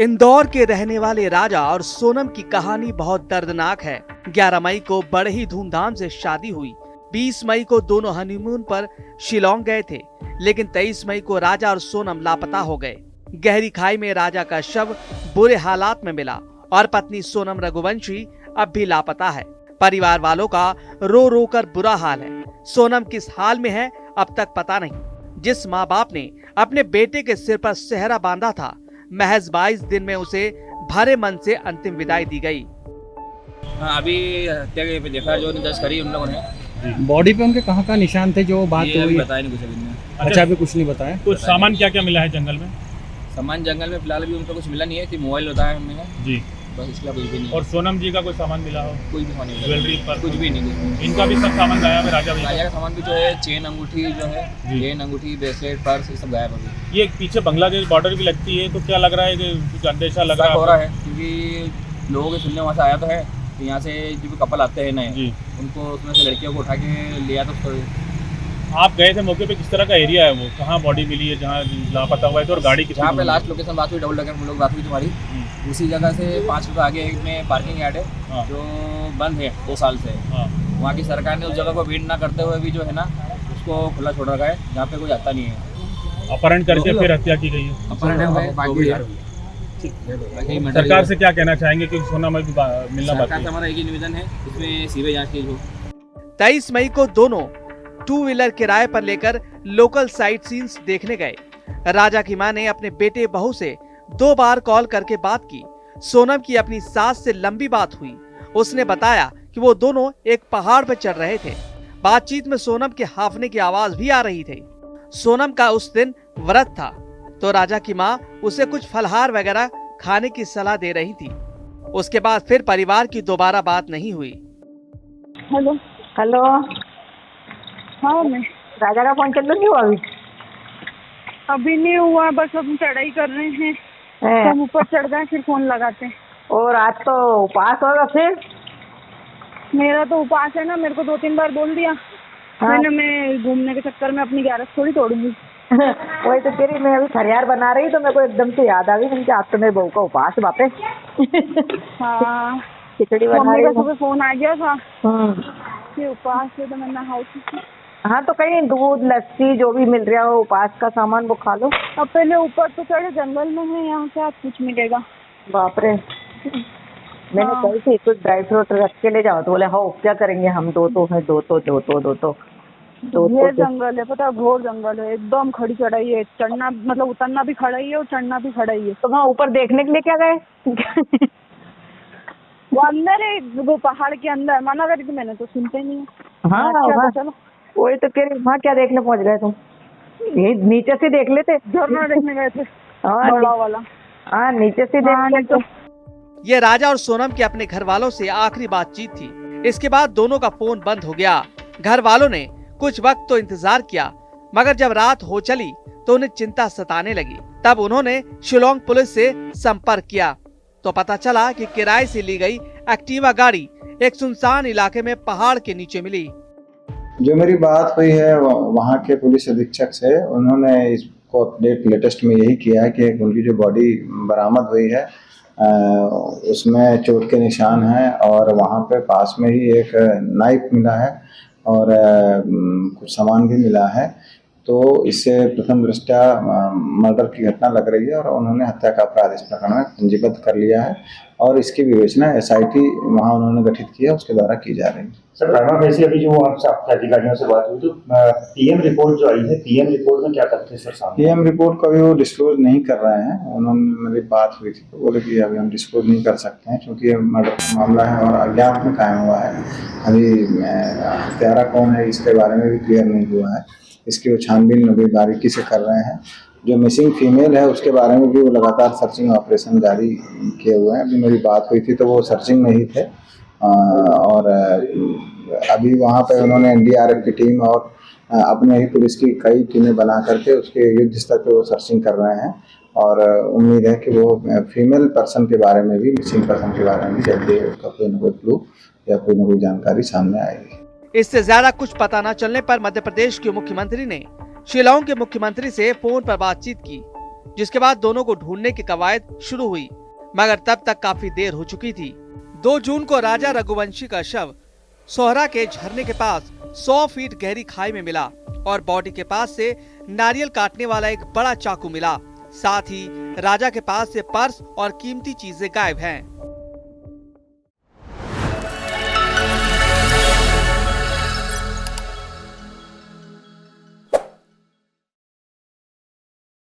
इंदौर के रहने वाले राजा और सोनम की कहानी बहुत दर्दनाक है। 11 मई को बड़े ही धूमधाम से शादी हुई। 20 मई को दोनों हनीमून पर शिलोंग गए थे, लेकिन 23 मई को राजा और सोनम लापता हो गए। गहरी खाई में राजा का शव बुरे हालात में मिला और पत्नी सोनम रघुवंशी अब भी लापता है। परिवार वालों का रो रो कर बुरा हाल है। सोनम किस हाल में है अब तक पता नहीं। जिस माँ बाप ने अपने बेटे के सिर पर सेहरा बांधा था, महज 22 दिन में उसे भरे मन से अंतिम विदाई दी गई। अभी हत्या के देखा जो दर्ज करी उन लोगों ने। बॉडी पे उनके कहाँ निशान थे जो बात ये हुई? बताया नहीं कुछ अभी ने। अच्छा, अभी कुछ नहीं बताया। कुछ सामान क्या क्या मिला है जंगल में? सामान जंगल में फिलहाल अभी उनको कुछ मिला नहीं है कि मोबाइल होता है हमने जी, बस इसका कुछ भी नहीं। और सोनम जी का कोई सामान मिला हो? कोई भी सामान नहीं, ज्वेलरी पर कुछ भी नहीं। इनका भी सब सामान गायब है। राजा राजा का सामान भी जो है चेन अंगूठी जो है, चेन अंगूठी ब्रेसलेट पर्स ये सब गायब है। ये पीछे बांग्लादेश बॉर्डर भी लगती है, तो क्या लग रहा है कि कुछ अंदेशा लग हो रहा है क्योंकि लोगों के सुनने वहाँ से आया तो है कि यहाँ से जो भी कपल आते हैं नए उनको उसमें से लड़कियों को उठा के लिया। तो आप गए थे मौके पे, किस तरह का एरिया है वो, कहाँ बॉडी मिली है जहाँ लापता हुआ है तो, और गाड़ी किस जहाँ पे लास्ट लोकेशन बात हुई डबल डकर हम लोग बात हुई तुम्हारी, उसी जगह से 5 रुपये आगे में पार्किंग यार्ड है जो बंद है 2 साल से। वहाँ की सरकार ने उस जगह को भीड़ ना करते हुए भी जो है ना उसको खुला छोड़ रखा है, जहाँ पे कोई आता नहीं है। अपहरण करके फिर हत्या की गई है। सरकार से क्या कहना चाहेंगे क्योंकि सोना में भी मिलना बाकी है? हमारा एक ही निवेदन है इसमें सीबीआई जांच की। 23 मई को दोनों 2 व्हीलर किराए पर लेकर लोकल साइट सीन्स देखने गए। राजा की मां ने अपने बेटे बहू से 2 बार कॉल करके बात की। सोनम की अपनी सास से लंबी बात हुई। उसने बताया कि वो दोनों एक पहाड़ पर चढ़ रहे थे। बातचीत में सोनम के हाफने की आवाज भी आ रही थी। सोनम का उस दिन व्रत था, तो राजा की मां उसे कुछ फलहार वगैरह खाने की सलाह दे रही थी। उसके बाद फिर परिवार की दोबारा बात नहीं हुई। हेलो हेलो, हाँ मैं राजा का फोन चल नहीं हुआ अभी नहीं हुआ, बस हम चढ़ाई कर रहे हैं। हम ऊपर चढ़ गए फिर फोन लगाते हैं। और आज तो उपवास होगा फिर? मेरा तो उपवास है ना, मेरे को 2-3 बार बोल दिया। मैं घूमने के चक्कर में अपनी 11 थोड़ी तोड़ूंगी। वही तो तेरी, मैं अभी खरियार बना रही तो मेरे को एकदम से याद आ गई कि आज तो मेरे बहू का उपवास है बापे। हाँ, खिचड़ी बना रही हूँ। फोन आ गया था कि उपवास है तो मैं नहाई थी। हाँ, तो कहीं दूध लस्सी जो भी मिल रहा हो उपवास का सामान वो खा लो। अब पहले ऊपर तो चढ़े, जंगल में है, यहाँ से आप कुछ मिलेगा। बाप रे, मैंने कही थी कुछ ड्राई फ्रूट रख के ले जाओ, तो बोले हाँ क्या करेंगे हम, दो ये जंगल है, पता है, घोर जंगल है, एकदम खड़ी चढ़ाई है। चढ़ना मतलब उतरना भी खड़ा ही है और चढ़ना भी खड़ा ही है। तो वहाँ ऊपर देखने के लिए क्या गए? वो अंदर है, वो पहाड़ के अंदर। मना करी थी मैंने तो सुनते नहीं है। हाँ, चलो वही तो कह रही, वहाँ क्या देखने पहुँच गए तुम? ये नीचे से देख लेते। झरना देखने गए थे बड़ा वाला। हाँ, नीचे से देख लेते। ये राजा और सोनम के अपने घर वालों से आखिरी बातचीत थी। इसके बाद दोनों का फोन बंद हो गया। घर वालों ने कुछ वक्त तो इंतजार किया, मगर जब रात हो चली तो उन्हें चिंता सताने लगी। तब उन्होंने शिलोंग पुलिस से संपर्क किया तो पता चला कि किराए से ली गई एक्टिवा गाड़ी एक सुनसान इलाके में पहाड़ के नीचे मिली। जो मेरी बात हुई है वहाँ के पुलिस अधीक्षक से, उन्होंने इसको अपडेट लेटेस्ट में यही किया है कि उनकी जो बॉडी बरामद हुई है उसमें चोट के निशान हैं और वहाँ पे पास में ही एक नाइफ मिला है और कुछ सामान भी मिला है। तो इससे प्रथम दृष्टया मर्डर की घटना लग रही है और उन्होंने हत्या का अपराध इस प्रकरण में पंजीबद्ध कर लिया है और इसकी विवेचना SIT वहाँ उन्होंने गठित किया, उसके द्वारा की जा रही है। सर, वैसे अभी जो आपसे अधिकारियों से बात हुई तो PM रिपोर्ट जो आई है, PM रिपोर्ट में क्या तथ्य सर सामने? PM रिपोर्ट को अभी वो डिस्क्लोज नहीं कर रहे हैं। उन्होंने मेरी बात हुई थी तो बोले कि अभी हम डिस्क्लोज नहीं कर सकते हैं क्योंकि मर्डर का मामला है और अज्ञात में कायम हुआ है। अभी हत्यारा कौन है इसके बारे में भी क्लियर नहीं हुआ है। इसकी वो छानबीन अभी बारीकी से कर रहे हैं। जो मिसिंग फीमेल है उसके बारे में भी वो लगातार सर्चिंग ऑपरेशन जारी किए हुए हैं। अभी मेरी बात हुई थी तो वो सर्चिंग में ही थे और अभी वहाँ पे उन्होंने NDRF की टीम और अपने ही पुलिस की कई टीमें बना करके उसके युद्ध स्तर पे वो सर्चिंग कर रहे हैं और उम्मीद है कि वो फीमेल पर्सन के बारे में भी, मिसिंग पर्सन के बारे में जल्दी उसका कोई न कोई क्लू या कोई न कोई जानकारी सामने आएगी। इससे ज्यादा कुछ पता न चलने पर मध्य प्रदेश के मुख्यमंत्री ने शिलोंग के मुख्यमंत्री से फोन पर बातचीत की। जिसके बाद दोनों को ढूंढने की कवायद शुरू हुई, मगर तब तक काफी देर हो चुकी थी। 2 जून को राजा रघुवंशी का शव सोहरा के झरने के पास 100 फीट गहरी खाई में मिला और बॉडी के पास से नारियल काटने वाला एक बड़ा चाकू मिला। साथ ही राजा के पास से पर्स और कीमती चीजें गायब हैं।